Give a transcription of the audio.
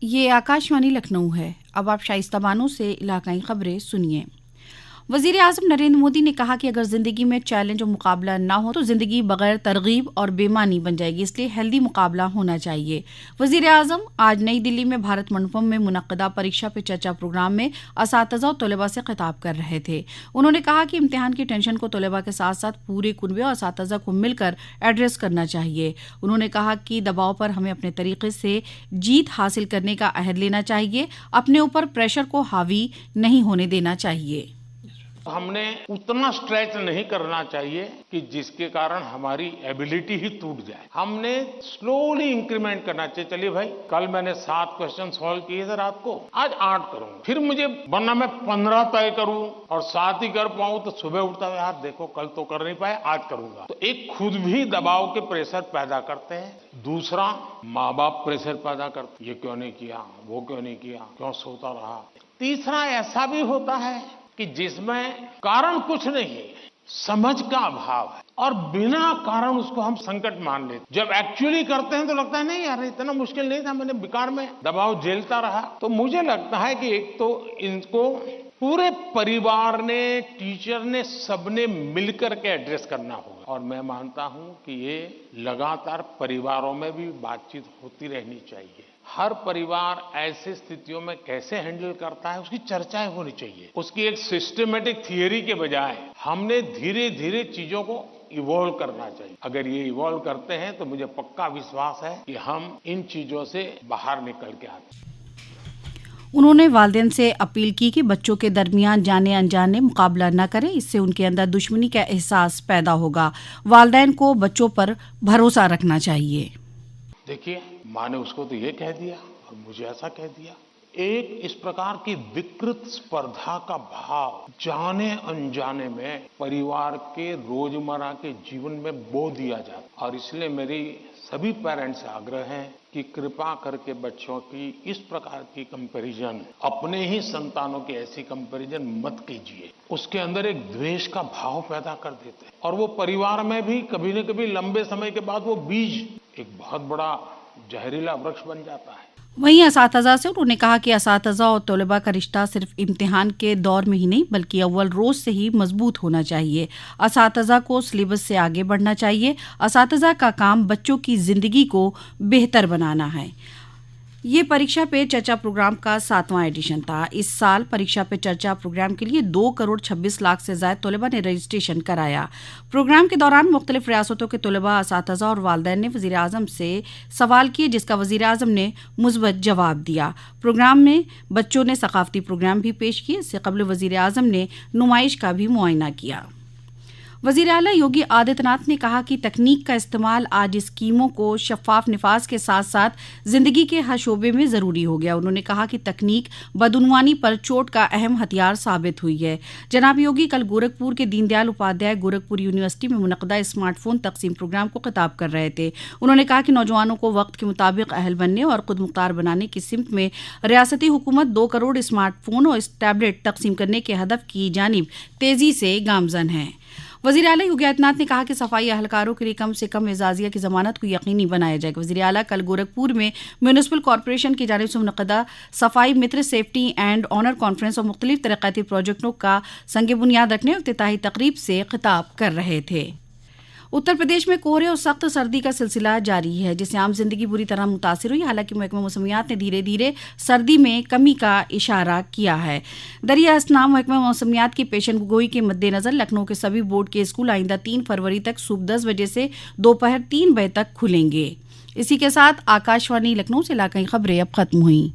ये आकाशवाणी लखनऊ है। अब आप शाइस्ता बानो से इलाकाई खबरें सुनिए। वज़ीर आज़म नरेंद्र मोदी ने कहा कि अगर ज़िंदगी में चैलेंज और मुकाबला ना हो तो ज़िंदगी बगैर तरगीब और बेमानी बन जाएगी, इसलिए हेल्दी मुकाबला होना चाहिए। वज़ीर आज़म आज नई दिल्ली में भारत मंडपम में मुनक्कदा परीक्षा पे चर्चा प्रोग्राम में असातिज़ा और तलबा से खिताब कर रहे थे। उन्होंने कहा कि इम्तिहान की टेंशन को तलबा के साथ साथ पूरे कुनबे और असातिज़ा को मिलकर एड्रेस करना चाहिए। उन्होंने कहा कि दबाव पर हमें अपने तरीके से जीत हासिल करने का अहद लेना चाहिए, अपने ऊपर प्रेशर को हावी नहीं होने देना चाहिए। हमने उतना स्ट्रेच नहीं करना चाहिए कि जिसके कारण हमारी एबिलिटी ही टूट जाए। हमने स्लोली इंक्रीमेंट करना चाहिए। चलिए भाई, कल मैंने 7 क्वेश्चन सॉल्व किए थे रात को, आज 8 करूंगा, फिर मुझे वरना मैं 15 तय करूं और 7 ही कर पाऊं तो सुबह उठता है यार देखो कल तो कर नहीं पाए, आज करूंगा। तो एक खुद भी दबाव के प्रेशर पैदा करते हैं, दूसरा माँ बाप प्रेशर पैदा करते, ये क्यों नहीं किया, वो क्यों नहीं किया, क्यों सोता रहा। तीसरा ऐसा भी होता है कि जिसमें कारण कुछ नहीं, समझ का अभाव है और बिना कारण उसको हम संकट मान लेते। जब एक्चुअली करते हैं तो लगता है नहीं यार इतना मुश्किल नहीं था, मैंने बेकार में दबाव झेलता रहा। तो मुझे लगता है कि एक तो इनको पूरे परिवार ने, टीचर ने, सबने मिलकर के एड्रेस करना होगा और मैं मानता हूं कि ये लगातार परिवारों में भी बातचीत होती रहनी चाहिए। हर परिवार ऐसे स्थितियों में कैसे हैंडल करता है उसकी चर्चाएं होनी चाहिए। उसकी एक सिस्टमेटिक थियरी के बजाय हमने धीरे धीरे चीजों को इवॉल्व करना चाहिए। अगर ये इवॉल्व करते हैं तो मुझे पक्का विश्वास है कि हम इन चीजों से बाहर निकल के आते हैं। उन्होंने वालिदैन से अपील की कि बच्चों के दरमियान जाने अनजाने मुकाबला न करें, इससे उनके अंदर दुश्मनी का एहसास पैदा होगा। वालिदैन को बच्चों पर भरोसा रखना चाहिए। देखिए, माँ ने उसको तो ये कह दिया और मुझे ऐसा कह दिया। एक इस प्रकार की विकृत स्पर्धा का भाव जाने अनजाने में परिवार के रोजमर्रा के जीवन में बो दिया जाता, और इसलिए मेरी सभी पेरेंट्स से आग्रह है कि कृपा करके बच्चों की इस प्रकार की कंपैरिजन, अपने ही संतानों की ऐसी कंपैरिजन मत कीजिए। उसके अंदर एक द्वेष का भाव पैदा कर देते हैं और वो परिवार में भी कभी न कभी लंबे समय के बाद वो बीज एक बहुत बड़ा जहरीला वृक्ष बन जाता है। वहीं असातिज़ा से उन्होंने कहा कि असातिज़ा और तलबा का रिश्ता सिर्फ इम्तिहान के दौर में ही नहीं बल्कि अव्वल रोज से ही मजबूत होना चाहिए। असातिज़ा को सिलेबस से आगे बढ़ना चाहिए। असातिज़ा का काम बच्चों की जिंदगी को बेहतर बनाना है। ये परीक्षा पे चर्चा प्रोग्राम का 7वां एडिशन था। इस साल परीक्षा पे चर्चा प्रोग्राम के लिए 2 करोड़ 26 लाख से ज्यादा तलबा ने रजिस्ट्रेशन कराया। प्रोग्राम के दौरान मुख्तलिफ रियासतों के तलबा, असातिज़ा और वालिदैन ने वज़ीर आज़म से सवाल किए, जिसका वज़ीर आज़म ने मुस्बत जवाब दिया। प्रोग्राम में बच्चों ने सकाफती प्रोग्राम भी पेश किए। इससे कबल वज़ीर आज़म ने नुमाइश का भी मुआयना किया। वज़ीर आला योगी आदित्यनाथ ने कहा कि तकनीक का इस्तेमाल आज स्कीमों को शफाफ निफाज के साथ साथ जिंदगी के हर शोबे में ज़रूरी हो गया। उन्होंने कहा कि तकनीक बदउनवानी पर चोट का अहम हथियार साबित हुई है। जनाब योगी कल गोरखपुर के दीनदयाल उपाध्याय गोरखपुर यूनिवर्सिटी में मुनक्कदा स्मार्टफोन तकसीम प्रोग्राम को खिताब कर रहे थे। उन्होंने कहा कि नौजवानों को वक्त के मुताबिक अहल बनने और खुद मुख्तार बनाने की सिमत में रियासती हुकूमत 2 करोड़ स्मार्टफोन और टैबलेट तकसीम करने के हदफ की जानिब तेजी से गामजन है। वज़ीर आला योगी आदित्यनाथ ने कहा कि सफाई अहलकारों के लिए कम से कम एजाजिया की जमानत को यकीनी बनाया जाएगा। वज़ीर आला कल गोरखपुर में म्यूनिसिपल कॉरपोरेशन की जानिब से मुनक्कदा सफाई मित्र सेफ्टी एंड ऑनर कॉन्फ्रेंस और मुख्तलिफ तरक्याती प्रोजेक्टों का संग बुनियाद रखने और इफ्तिताही तकरीब से खिताब कर रहे थे। उत्तर प्रदेश में कोहरे और सख्त सर्दी का सिलसिला जारी है, जिससे आम जिंदगी बुरी तरह मुतासिर हुई। हालांकि महकमा मौसमियात ने धीरे धीरे सर्दी में कमी का इशारा किया है। दरिया असनाम महकमा मौसमियात की पेशन गोई के मद्देनजर लखनऊ के सभी बोर्ड के स्कूल आइंदा 3 फरवरी तक सुबह 10 बजे से दोपहर 3 बजे तक खुलेंगे। इसी के साथ आकाशवाणी लखनऊ से इलाकाई खबरें अब खत्म हुई।